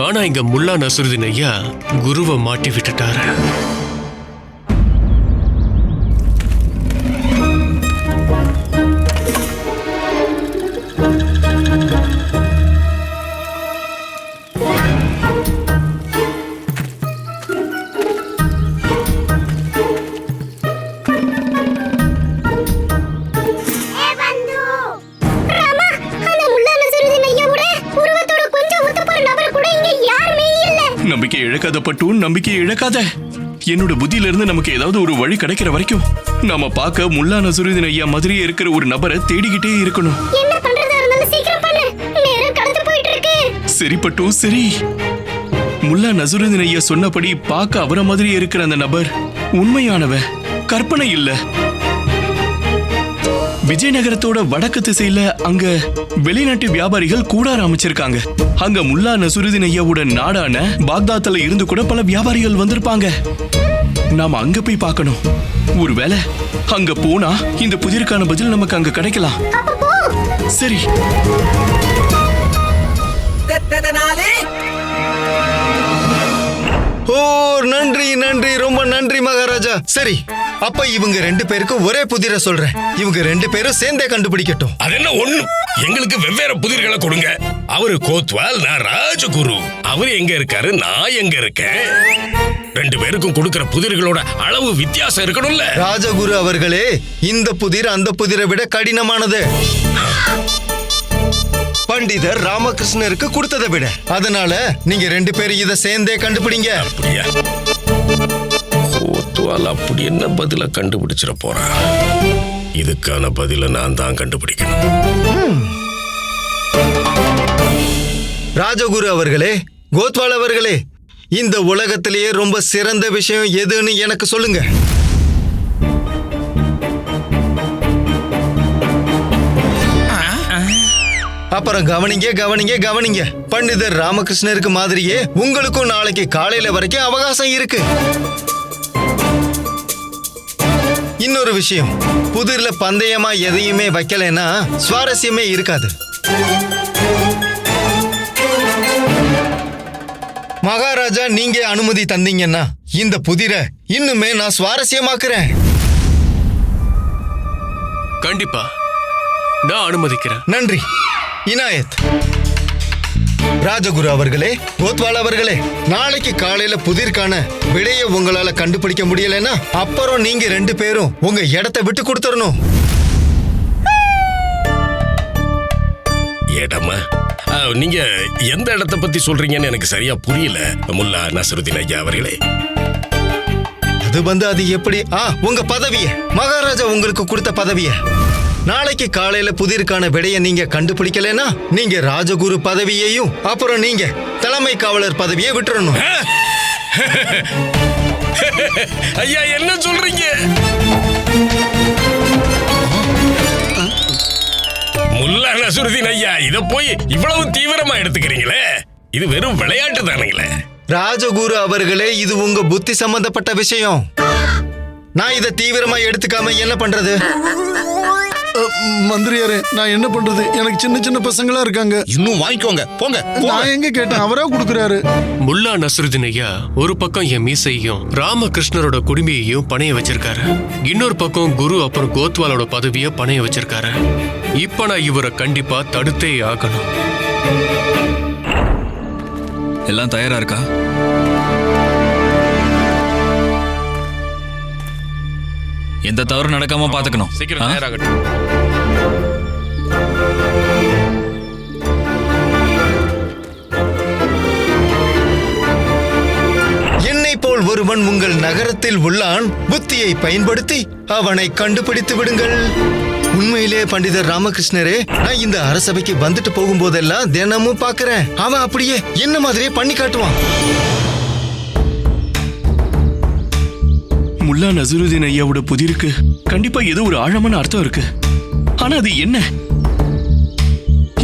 ஆனா இங்க முல்லா நஸ்ருதீன் ஐயா குருவை மாட்டி விட்டுட்டாரு. நம்பிக்கை இழக்காத பட்டு, நம்பிக்கை இழக்காத. என்னோட புத்தியில இருந்து நமக்கு ஏதாவது ஒரு வழி கிடைக்கிற வரைக்கும் நாம பார்க்க முல்லா நசுருதீன் ஐயா மாதிரியே இருக்கிற ஒரு நபரை தேடிக்கிட்டே இருக்கணும். என்ன பண்றதா இருந்தாலும் சீக்கிரம் பண்ணு, நேரம் கடந்து போயிட்டு இருக்கு. சரி பட்டு, சரி. முல்லா நசுருதீன் ஐயா சொன்னபடி பார்க்க அவரை மாதிரியே இருக்கிற அந்த நபர் உண்மையானவ, கற்பனை இல்ல. விஜயநகரத்தோட வடக்கு திசையில அங்க வெளிநாட்டு வியாபாரிகள் கூடாரம் அமைச்சிருக்காங்க. அங்க முல்லா நசுருதீன் ஐயாவோட நாடான பாக்தாத்ல இருந்து கூட பல வியாபாரிகள் வந்திருப்பாங்க. நாம அங்க போய் பார்க்கணும். ஒருவேளை அங்க போனா இந்த புதிருக்கான பதில் நமக்கு அங்க கிடைக்கலாம். சரி. ஓ, நன்றி நன்றி, ரொம்ப நன்றி மகாராஜா. சரி, அப்ப இவங்க 2 பேருக்கும் ஒரே புதிரை சொல்றேன். இவங்க 2 பேரும் சேர்ந்தே கண்டுபிடிக்கட்டும். அது என்ன ஒண்ணு? எங்களுக்கு வெவ்வேறு புதிர்களை கொடுங்க. அவரு கோத்வால், நான் ராஜகுரு. அவரு எங்க இருக்காரு, நான் எங்க இருக்கேன். 2 பேருக்கும் கொடுக்கிற புதிர்களோட அளவு வித்தியாசம் இருக்கணும்ல. ராஜகுரு அவர்களே, இந்த புதிர் அந்த புதிரை விட கடினமானது. பண்டிதர் ராமகிருஷ்ணருக்கு கொடுத்ததை விட. அதனால நீங்க 2 பேரும் இதை சேர்ந்தே கண்டுபிடிங்க. அப்படியா? கோத்வால் அப்படி என்ன பதில கண்டுபிடிச்சிட போறான்? இதுக்கான பதில நான் தான் கண்டுபிடிக்கணும். ராஜகுரு அவர்களே, கோத்வால் அவர்களே, இந்த உலகத்திலேயே ரொம்ப சிறந்த விஷயம் எதுன்னு எனக்கு சொல்லுங்க. அப்புறம் கவனிங்க கவனிங்க கவனிங்க. பண்டிதர் ராமகிருஷ்ணருக்கு மாதிரியே உங்களுக்கும் நாளைக்கு காலையில வரைக்கும் அவகாசம் இருக்கு. இன்னொரு விஷயம், புதிர்ல பந்தயமா எதையுமே வைக்கலைன்னா சுவாரஸ்யமே இருக்காது. மகாராஜா, நீங்க அனுமதி தந்தீங்கன்னா இந்த புதிரை இன்னுமே நான் சுவாரஸ்யமாக்குறேன். கண்டிப்பா நான் அனுமதிக்கிறேன். நன்றி இனாயத். ராஜகுரு அவர்களே, கோத்வால் அவர்களே, நாளைக்கு காலையில புதிர்கான விடையை உங்களால கண்டுபிடிக்க முடியலன்னா அப்புறம் நீங்க 2 பேரும் உங்க இடத்தை விட்டு கொடுத்துடணும். இடமா? நீங்க எந்த இடத்தை பத்தி சொல்றீங்கன்னு எனக்கு சரியா புரியல முல்லா நஸ்ருதீன் ஐயா அவர்களே. அது எப்படி? உங்க பதவிய, மகாராஜா உங்களுக்கு கொடுத்த பதவிய. நாளைக்கு காலையில புதிர்கான விடைய நீங்க கண்டுபிடிக்கலனா நீங்க ராஜகுரு பதவியையும் அப்புறம் நீங்க தலைமை காவலர் பதவியை விட்டுறணும். ஐயா என்ன சொல்றீங்க? முல்லா நஸ்ருதீன் ஐயா, இத போய் இவ்வளவு தீவிரமா எடுத்துக்கிறீங்களே, இது வெறும் விளையாட்டு தானுங்களே. ராஜகுரு அவர்களே, இது உங்க புத்தி சம்பந்தப்பட்ட விஷயம். நான் இதை தீவிரமா எடுத்துக்காம என்ன பண்றது? மந்திரியாரே, நான் என்ன பண்றது? எனக்கு சின்ன சின்ன பசங்களா இருக்காங்க. இன்னும் வாங்கிக்கோங்க, போங்க. நான் எங்க கேட்டேன், அவரா கொடுக்குறாரு. முல்லா நஸ்ருதீன் ஐயா ஒரு பக்கம் என் மீசையும் ராமகிருஷ்ணரோட குடுமையையும் பணைய வச்சிருக்காரு. இன்னொரு பக்கம் குரு அப்புறம் கோத்வாலோட பதவியை பணைய வச்சிருக்காரு. இப்ப நான் இவரை கண்டிப்பா தடுத்தே ஆகணும். எல்லாம் தயாரா இருக்கா? எந்த தவறு நடக்காம பாத்துக்கணும். சீக்கிரம் தயாராகட்டும். என்னை போல் ஒருவன் உங்கள் நகரத்தில் உள்ளான். புத்தியை பயன்படுத்தி அவனை கண்டுபிடித்து விடுங்கள். உண்மையிலே பண்டிதர் ராமகிருஷ்ணரே, நான் இந்த அரசபைக்கு வந்துட்டு போகும்போதெல்லாம் தினமும் பாக்குறேன். அவன் அப்படியே என்ன மாதிரியே பண்ணி காட்டுவான். முல்லா நஸ்ருதீன் ஐயாவோட புதிருக்கு கண்டிப்பா ஏதோ ஒரு ஆழமான அர்த்தம் இருக்கு. ஆனா அது என்ன?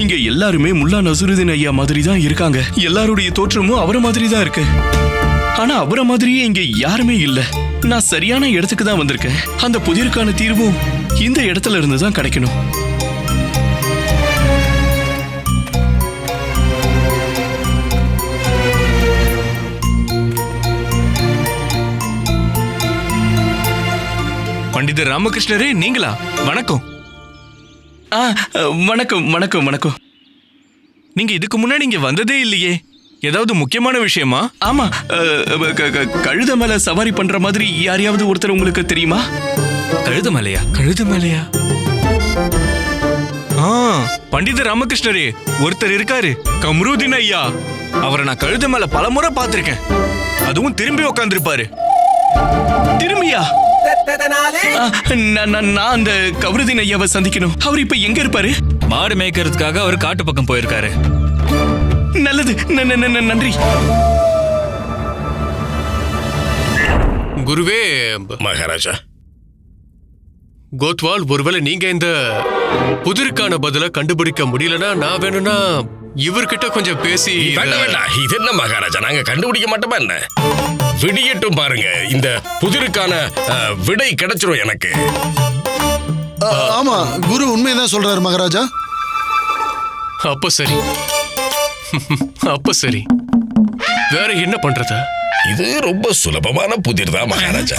இங்க எல்லாருமே முல்லா நஸ்ருதீன் ஐயா மாதிரி தான் இருக்காங்க. எல்லாருடைய தோற்றமும் அவரை மாதிரி தான் இருக்கு. ஆனா அவரை மாதிரியே இங்க யாருமே இல்ல. நான் சரியான இடத்துக்கு தான் வந்திருக்கேன். அந்த புதிருக்கான தீர்வும் இந்த இடத்துல இருந்து தான் கிடைக்கணும். பண்டிதர் ராமகிருஷ்ணரே, நீங்களா? வணக்கம். வணக்கம் வணக்கம் வணக்கம். நீங்க இதுக்கு முன்னாடி இங்க வந்ததே இல்லையே. ஏதாவது முக்கியமான விஷயமா? ஆமா, கழுத மேல சவாரி பண்ற மாதிரி யாரையாவது ஒருத்தர் உங்களுக்கு தெரியுமா? கழுத மேலையா? கழுத மேலையா? பண்டிதர் ராமகிருஷ்ணரே, ஒருத்தர் இருக்காரு, கம்ருதீன் ஐயா. அவரை நான் கழுத மேல பலமுறை பார்த்திருக்கேன். அதுவும் திரும்பி உட்கார்ந்திருப்பாரு. திரும்பியா? நான் அந்த கம்ருதீன் ஐயாவை சந்திக்கணும். அவர் இப்ப எங்க இருப்பாரு? மாடு மேய்க்கிறதுக்காக அவர் காட்டு பக்கம் போயிருக்காரு. நல்லது, நன்றி. குருவே. மகாராஜா, கோத்வால், ஒருவேளை நீங்க இந்த புதிருக்கான பதில கண்டுபிடிக்க முடியலன்னா நான் வேணும்னா இவர்கிட்ட கொஞ்சம் பேசி. வேண்டாம். இது என்ன மகாராஜா, நாங்க கண்டுபிடிக்க மாட்டோமா என்ன? விடியட்டும் பாருங்க, இந்த புதிருக்கான விடை கிடைச்சிரும் எனக்கு. ஆமா, குரு உண்மைதான் சொல்றாரு மகாராஜா. அப்ப சரி. அப்ப சரி, வேற என்ன பண்றது? இது ரொம்ப சுலபமான புதிர் தான் மகாராஜா.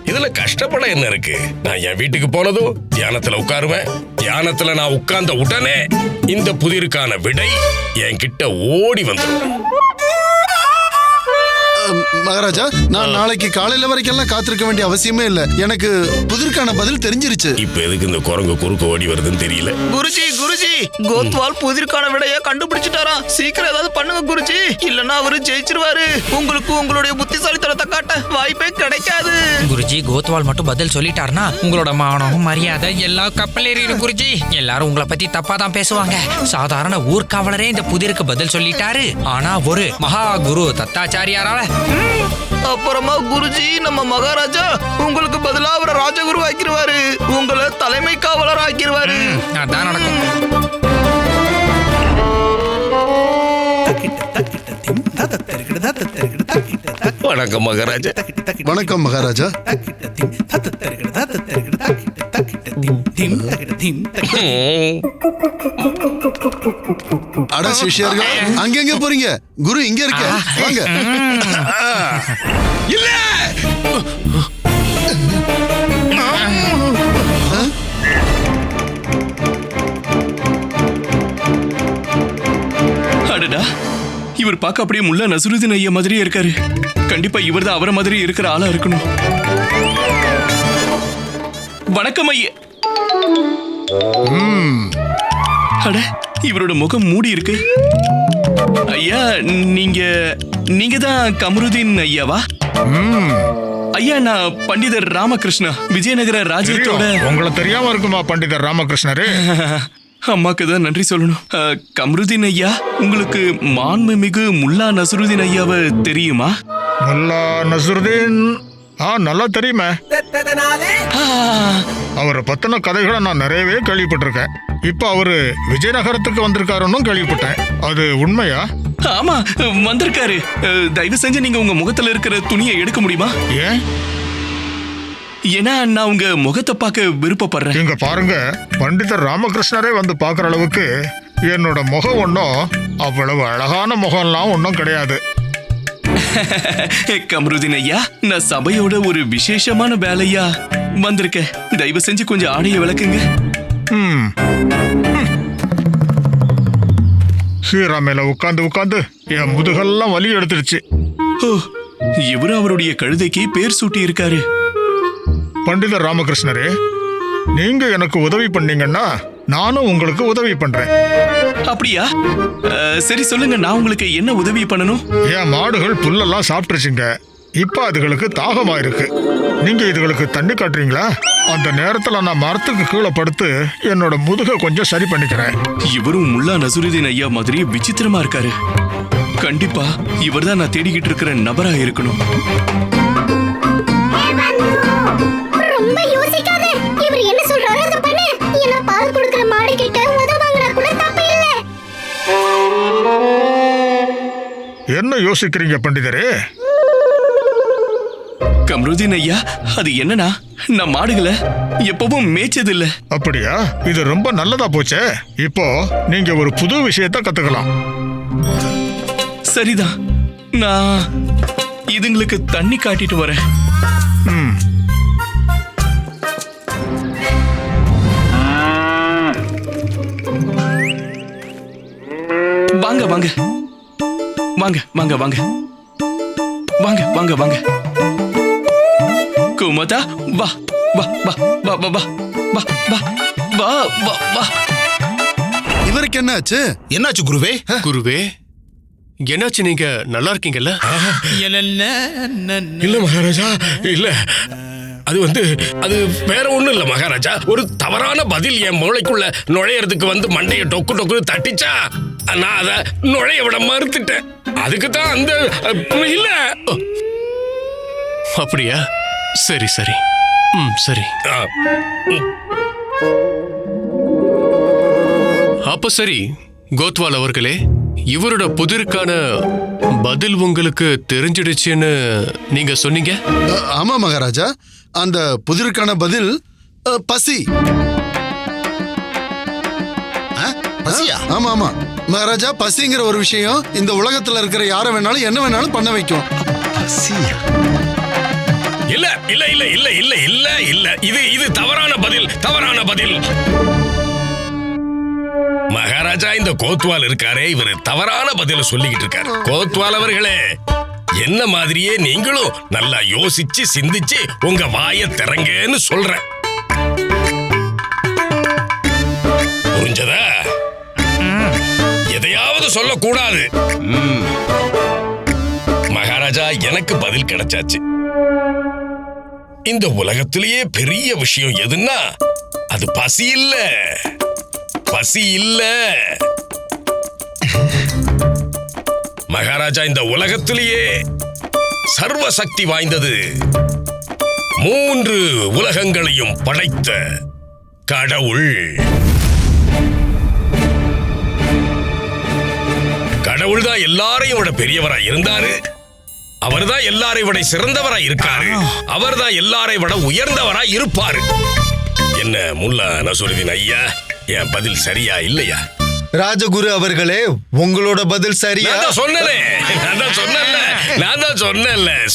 இதுல கஷ்டப்பட என்ன இருக்கு? நான் என் வீட்டுக்கு போனதும் தியானத்துல உட்காருவேன். தியானத்துல நான் உட்கார்ந்த உடனே இந்த புதிருக்கான விடை என் கிட்ட ஓடி வந்துடும். மகாராஜா, நான் நாளைக்கு காலையில வரைக்கும் காத்திருக்க வேண்டிய அவசியமே இல்ல. எனக்கு புதிருக்கான பதில் தெரிஞ்சிருச்சு. இப்ப எதுக்கு இந்த குரங்கு குறுக்க ஓடி வருதுன்னு தெரியல. குருஜி, குருஜி, கோத்வால் புதிருக்கான விடைய கண்டுபிடிச்சிட்டாராம். சீக்கிரம் ஏதாவது பண்ணுங்க குருஜி, இல்லன்னா அவரு ஜெயிச்சிருவாரு. உங்களுக்கு உங்களுடைய புத்திசாலித்தனத்தை காட்ட வாய்ப்பே கிடைக்காது. குருஜி, கோத்வால் மட்டும் பதில் சொல்லிட்டாருன்னா உங்களோட மானம் மரியாதை எல்லாம் கப்பலேறிடும் குருஜி. எல்லாரும் உங்களை பத்தி தப்பா தான் பேசுவாங்க. சாதாரண ஊர்காவலரே இந்த புதிருக்கு பதில் சொல்லிட்டாரு. ஆனா ஒரு மகா குரு தத்தாச்சாரியாரால அப்புறமா குருஜி, நம்ம மகாராஜா உங்களுக்கு பதிலா அவரை ராஜகுரு ஆக்கிடுவாரு. உங்களை தலைமை காவலர் ஆக்கிடுவாரு. அதான் நடக்கும். வணக்கம் மகாராஜா. வணக்கம் மகாராஜா. அட சிஷ்யர்கள், அங்கெங்க போறீங்க? குரு இங்க இருக்க, வாங்க. இல்ல அடடா, இவர் பார்க்க அப்படியே முல்லா நசுருதீன் ஐயா மாதிரியே இருக்காரு. கண்டிப்பா இவர் தான் அவரை மாதிரி இருக்கிற ஆளா இருக்கணும். வணக்கம் ஐயா. அட, இவரோட முகம் மூடி இருக்கு. ஐயா, நீங்க தான் கமருதீன் ஐயாவா? ஐயா, நான் பண்டிதர் ராமகிருஷ்ணா, விஜயநகர ராஜ்யத்தோட. உங்களை தெரியாம இருக்குமா பண்டிதர் ராமகிருஷ்ணரே? அம்மாக்கு தான் நன்றி சொல்லணும். கமருதீன் ஐயா, உங்களுக்கு மாண்புமிகு முல்லா நசுருதீன் ஐயாவை தெரியுமா? முல்லா நசுருதீன் நல்லா தெரியுமே. அவரை பத்தின கதைகளை நான் நிறையவே கேள்விப்பட்டிருக்கேன். இப்ப அவரு விஜயநகரத்துக்கு வந்திருக்காருன்னு கேள்விப்பட்டேன். அது உண்மையா? ஆமா, வந்திருக்காரு. தயவு செஞ்சு நீங்க உங்க முகத்துல இருக்கிற துணியை எடுக்க முடியுமா? ஏன்? ஏன்னா நான் உங்க முகத்தை பார்க்க விருப்பப்படுறேன். இங்க பாருங்க, பண்டிதர் ராமகிருஷ்ணரே வந்து பாக்குற அளவுக்கு என்னோட முகம் ஒன்றும் அவ்வளவு அழகான முகம்லாம் ஒன்றும் கிடையாது. கமருதீன் ஐயா, நான் சபையோட ஒரு விசேஷமான வேலையா வந்திருக்கேன். தயவு செஞ்சு கொஞ்சம் ஆடையை விளக்குங்க. ஹீரா மேல உட்காந்து என் முதுகெல்லாம் வலி எடுத்துருச்சு. ஓ, இவரு அவருடைய கழுதைக்கு பேர் சூட்டி இருக்காரு. பண்டிதர் ராமகிருஷ்ணரே, நீங்க எனக்கு உதவி பண்ணீங்கன்னா நானும் உங்களுக்கு உதவி பண்றேன். அப்படியா? சரி, சொல்லுங்க, நான் உங்களுக்கு என்ன உதவி பண்ணணும்? என் மாடுகள் புல்லெல்லாம் சாப்பிட்டுருச்சுங்க. இப்ப அதுகளுக்கு தாகமா இருக்கு. நீங்க இதுகளுக்கு தண்ணி காட்டுறீங்களா? அந்த நேரத்துல நான் மரத்துக்கு கீழே படுத்து என்னோட முதுகை கொஞ்சம் சரி பண்ணிக்கிறேன். இவரும் முல்லா நசுருதீன் ஐயா மாதிரி விசித்திரமா இருக்காரு. கண்டிப்பா இவர்தான் நான் தேடிக்கிட்டு இருக்கிற நபரா இருக்கணும். ரொம்ப யோசிக்காத. இவர் என்ன சொல்றாரோ அதை பண்ணு. என்ன பால் கொடுக்கிற மாடு கிட்ட உதவாங்கனா கூட தப்பு இல்ல. என்ன யோசிக்கிறீங்க பண்டிதரே? கமருதீன் ஐயா, அது என்னன்னா, நான் மாடுகளை எப்பவும் மேய்ச்சது இல்ல. அப்படியா? இது ரொம்ப நல்லதா போச்சே. இப்போ நீங்க ஒரு புது விஷயத்தை கத்துக்கலாம். சரிதான், நான் இதுங்களுக்கு தண்ணி காட்டிட்டு வரேன். வாங்க வாங்க வாங்க வாங்க வாங்க வாங்க வாங்க வாங்க. குமதா, வா வா வா வா வா வா வா வா வா வா வா. இவருக்கு என்னாச்சு? என்னாச்சு குருவே? குருவே, என்னாச்சு? நீங்க நல்லா இருக்கீங்கல்ல? இல்ல மகாராஜா, இல்ல. அது வேற ஒண்ணும் இல்ல மகாராஜா. ஒரு தவறான பதில் என் மூளைக்குள்ள நுழையறதுக்கு வந்து மண்டைய டொக்கு டொக்கு தட்டிச்சா, நான் அத நுழைய விட மறுத்துட்டேன். அதுக்கு தான் அந்த இல்ல. அப்படியா? சரி சரி. சரி. அப்ப சரி, கோத்வால் அவர்களே, இவரோட புதிருக்கான பதில் உங்களுக்கு தெரிஞ்சிடுச்சுன்னு நீங்க சொன்னீங்க. ஆமா மகாராஜா, அந்த புதிருக்கான பதில் பசி. பசியா? ஆமா ஆமா மகாராஜா, பசிங்கிற ஒரு விஷயம் இந்த உலகத்துல இருக்கிற யாரை வேணாலும் என்ன வேணாலும் பண்ண வைக்கும். பசியா? இல்ல இல்ல இல்ல இல்ல இல்ல இல்ல இல்ல, இது தவறான பதில், தவறான பதில். மகாராஜா, இந்த கோத்வால் இருக்காரே, இவரு தவறான பதில சொல்லிக்கிட்டு இருக்காரு. கோத்வால் அவர்களே, என்ன மாதிரியே நீங்களும் நல்லா யோசிச்சு சிந்திச்சு உங்க வாயை திறங்கன்னு சொல்றேன். புரிஞ்சதா? சொல்லக்கூடாது. மகாராஜா, எனக்கு பதில் கிடைச்சாச்சு. இந்த உலகத்திலேயே பெரிய விஷயம் எதுன்னா அது பசி இல்ல. பசி இல்ல மகாராஜா. இந்த உலகத்திலேயே சர்வ சக்தி வாய்ந்தது, 3 உலகங்களையும் படைத்த கடவுள். கடவுள் தான் எல்லாரையும் விட பெரியவராய் இருந்தாரு. அவர்தான் எல்லாரை விட சிறந்தவராய் இருக்காரு. அவர்தான் எல்லாரை விட உயர்ந்தவராய் இருப்பாரு. என்ன முல்லா நசுருதீன் ஐயா, என் பதில் சரியா இல்லையா? ராஜகுரு அவர்களே, உங்களோட பதில் சரியா? நான் தான்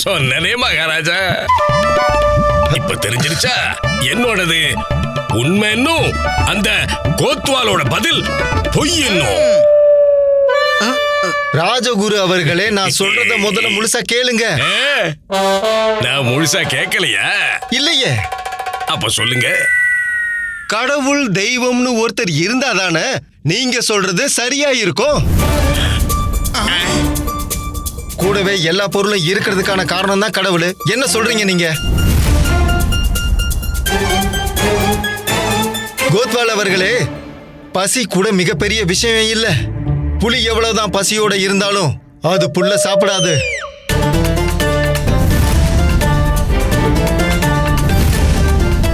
சொன்னேனே மகாராஜா. இப்ப தெரிஞ்சிருச்சா என்னோடது உண்மைன்னும் அந்த கோத்வாலோட பதில் பொய்யன்னும்? ராஜகுரு அவர்களே, நான் சொல்றத முதல்ல முழுசா கேளுங்க. நான் முழுசா கேட்கலையா? இல்லையே. அப்ப சொல்லுங்க. கடவுள் தெய்வம்னு ஒருத்தர் இருந்தாதானே நீங்க சொல்றது சரியா இருக்கும். கூடவே எல்லா பொருளும் இருக்கிறதுக்கான காரணம் தான் கடவுள். என்ன சொல்றீங்க நீங்க? கோத்வால் அவர்களே, பசி கூட மிகப்பெரிய விஷயம் இல்ல. புலி எவ்வளவுதான் பசியோட இருந்தாலும் அது புல்ல சாப்பிடாது.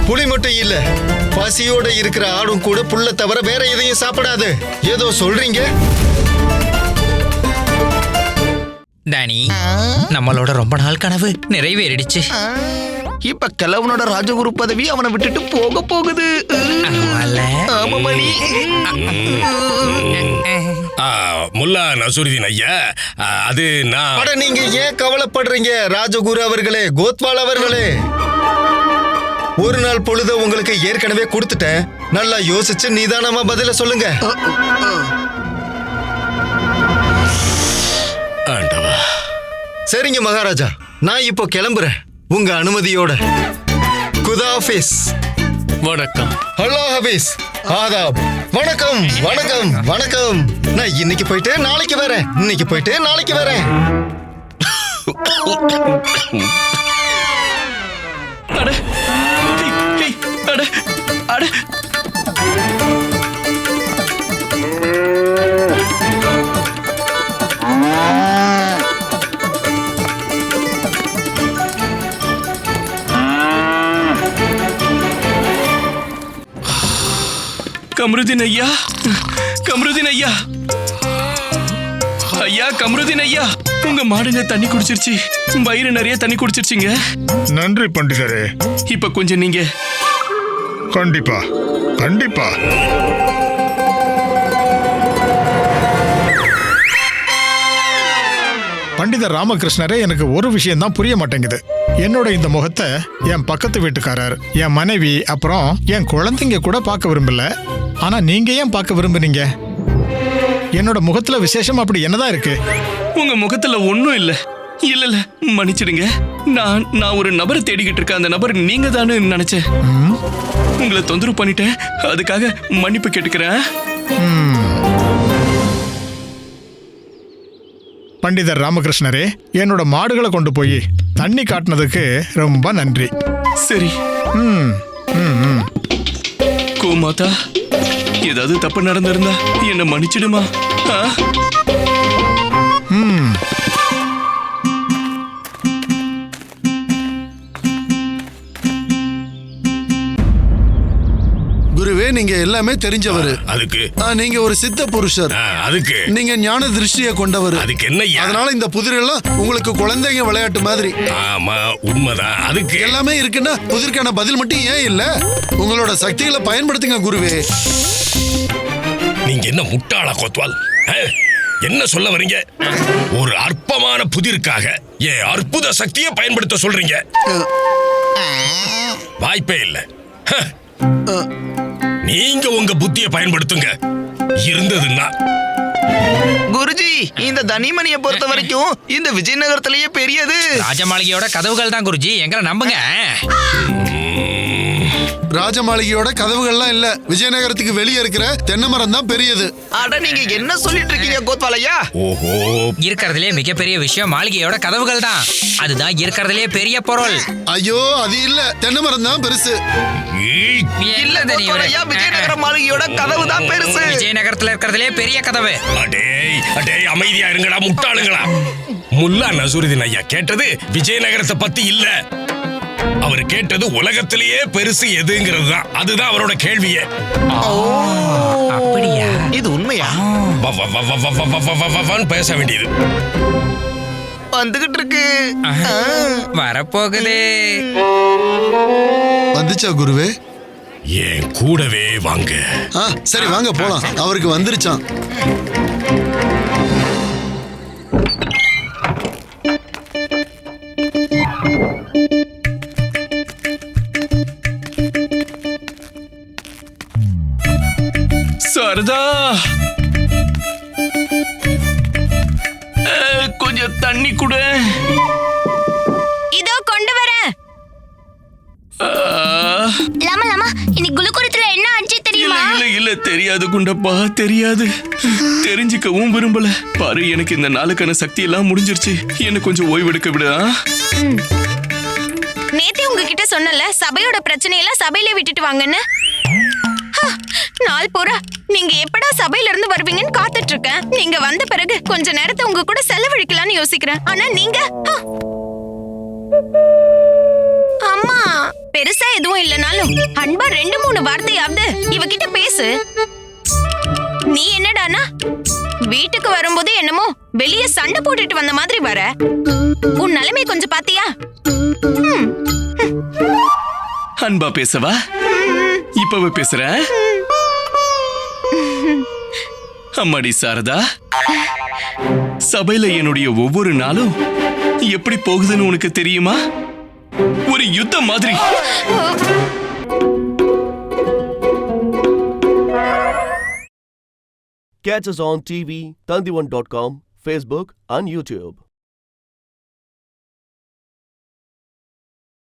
புலி மட்டும் இல்ல, பசியோட இருக்கிற ஆடும் கூட புல்ல தவிர வேற எதையும் சாப்பிடாது. ஏதோ சொல்றீங்க? டானி, நம்மளோட ரொம்ப நாள் கனவு நிறைவேறிடுச்சு. இப்ப கிழவனோட ராஜகுரு பதவி அவனை விட்டுட்டு போக போகுது. ஆமா மணி. முல்லா நசுருதீன் ஐயா, அது நான். நீங்க ஏன் கவலைப்படுறீங்க ராஜகுரு அவர்களே, கோத்வால் அவர்களே? ஒரு நாள் பொழுது உங்களுக்கு ஏற்கனவே கொடுத்துட்டேன். நல்லா யோசிச்சு நிதானமா பதில சொல்லுங்க. சரிங்க மகாராஜா, நான் இப்போ கிளம்புறேன் உங்க அனுமதியோட. குதா ஹாஃபிஸ். வணக்கம். ஹலோ ஹபீஸ். ஆதாப். வணக்கம் வணக்கம் வணக்கம். நான் இன்னைக்கு போயிட்டு நாளைக்கு வரேன். இன்னைக்கு போயிட்டு நாளைக்கு வரேன். கம்ருதீன் ஐயா, கம்ருதீன் ஐயா, ஐயா கம்ருதீன் ஐயா, உங்க மாடுங்க தண்ணி குடிச்சிருச்சு. வயிறு நிறைய தண்ணி குடிச்சிருச்சுங்க. நன்றி பண்டிதரே. இப்ப கொஞ்சம் நீங்க. கண்டிப்பா கண்டிப்பா. பண்டிதர் ராமகிருஷ்ணரே, எனக்கு ஒரு விஷயம் தான் புரிய மாட்டேங்குது. என்னோட இந்த முகத்தை என் பக்கத்து வீட்டுக்காரர், என் மனைவி, அப்புறம் என் குழந்தைங்க கூட பார்க்க விரும்பல. ஆனா நீங்க ஏன் பார்க்க விரும்புனீங்க? என்னோட முகத்துல விசேஷம் அப்படி என்னதான் இருக்கு? உங்க முகத்துல ஒண்ணும் இல்ல. இல்ல இல்ல, மன்னிச்சிடுங்க. நான் ஒரு நபரை தேடிக்கிட்டு இருக்கேன். அந்த நபர் நீங்க தானு நினைச்சேன். உங்களை தொந்தரவு பண்ணிட்டேன், அதுக்காக மன்னிப்பு கேட்டுக்கிறேன். பண்டிதர் ராமகிருஷ்ணரே, என்னோட மாடுகளை கொண்டு போய் தண்ணி காட்டினதுக்கு ரொம்ப நன்றி. சரி. கோமாதா, ஏதாவது தப்பு நடந்திருந்தா என்ன மன்னிச்சிடுமா? குருவே, நீங்க எல்லாமே தெரிஞ்சவரு. அதுக்கு நீங்க ஒரு சித்த புருஷர். அதுக்கு நீங்க ஞான திருஷ்டியை கொண்டவர். அதுக்கு என்ன? அதனால இந்த புதிரெல்லாம் உங்களுக்கு குழந்தைங்க விளையாட்டு மாதிரி. ஆமா, உண்மைதான். அதுக்கு எல்லாமே இருக்குன்னா புதிர்க்கான பதில் மட்டும் ஏன் இல்ல? உங்களோட சக்திகளை பயன்படுத்துங்க குருவே. நீங்க என்ன முட்டாளா கோத்வால்? என்ன சொல்ல வரீங்க? ஒரு அற்பமான புதிருக்காக என் அற்புத சக்தியை பயன்படுத்த சொல்றீங்க? வாய்ப்பே இல்ல. நீங்க உங்க புத்தியை பயன்படுத்துங்க இருந்ததுன்னா. குருஜி, இந்த தனிமணியை பொறுத்த வரைக்கும் இந்த விஜயநகரத்திலேயே பெரியது. ராஜமாளிகையோட கதவுகள் தான் குருஜி, எங்களை நம்புங்க. ராஜ மாளிகையோட கதவுகள்லாம் இல்ல. விஜயநகரத்துக்கு வெளியே இருக்கிற தென்னை மரம் தான் பெரியது. அட நீங்க என்ன சொல்லிட்டு இருக்கீங்க கோத்வாலையா? ஓஹோ, இருக்கிறதுலே மிகப்பெரிய விஷயம் மாளிகையோட கதவுகள் தான். அதுதான் இருக்கிறதுலே பெரிய பொருள். ஐயோ அது இல்ல, தென்னை மரம் தான் பெருசு. இல்ல கோத்வாலையா, விஜயநகர மாளிகையோட கதவு தான் பெருசு. விஜயநகரத்துல இருக்கிறதுலே பெரிய கதவு. அடேய் அமைதியா இருங்கடா முட்டாளுங்களா. முல்லா நசுருதீன் ஐயா கேட்டது விஜயநகரத்தை பத்தி இல்ல. அவர் கேட்டது உலகத்திலேயே பெருசு எதுங்கிறது தான். அதுதான் அவரோட கேள்வியே. அப்படியா? இது உண்மையா? பேச வேண்டியது வந்துகிட்டு இருக்கு. வரப்போகுது. வந்துச்சா குருவே? ஏன் கூடவே வாங்க. சரி வாங்க போலாம். அவருக்கு வந்துருச்சான். சாரதா, கொஞ்சம் தண்ணி கூட. இதோ கொண்டு வரேன். லாமா லாமா, இன்னைக்கு குலுக்குறதுல என்ன ஆச்சு தெரியுமா? இல்ல தெரியாது குண்டப்பா, தெரியாது. தெரிஞ்சுக்கவும் விரும்பல. பாரு, எனக்கு இந்த நாளுக்கான சக்தி எல்லாம் முடிஞ்சிருச்சு. என்ன கொஞ்சம் ஓய்வெடுக்க விடு. நேத்தே உங்ககிட்ட சொன்னல, சபையோட பிரச்சனையெல்லாம் சபையில விட்டுட்டு வாங்கன்னு. நாள் பூரா நீங்க எப்படா சபையில இருந்து வருவீங்கன்னு காத்துட்டு இருக்கேன். நீங்க வந்த பிறகு கொஞ்ச நேரத்தை உங்க கூட செலவழிக்கலாம்னு யோசிக்கிறேன். ஆனா நீங்க அம்மா பெருசா எதுவும் இல்லனாலும் அன்பா 2-3 வார்த்தையாவது இவகிட்ட பேசு. நீ என்னடானா வீட்டுக்கு வரும்போது என்னமோ வெளியே சண்டை போட்டுட்டு வந்த மாதிரி வர. உன் நிலைமை கொஞ்சம் பாத்தியா? அன்பா பேசவா? இப்பவே பேசுற. அம்மாடி சாரதா, சபையில என்னுடைய ஒவ்வொரு நாளும் எப்படி போகுதுன்னு உனக்கு தெரியுமா? ஒரு யுத்தம் மாதிரி. Catch us on TV, Tandivan.com, Facebook and YouTube.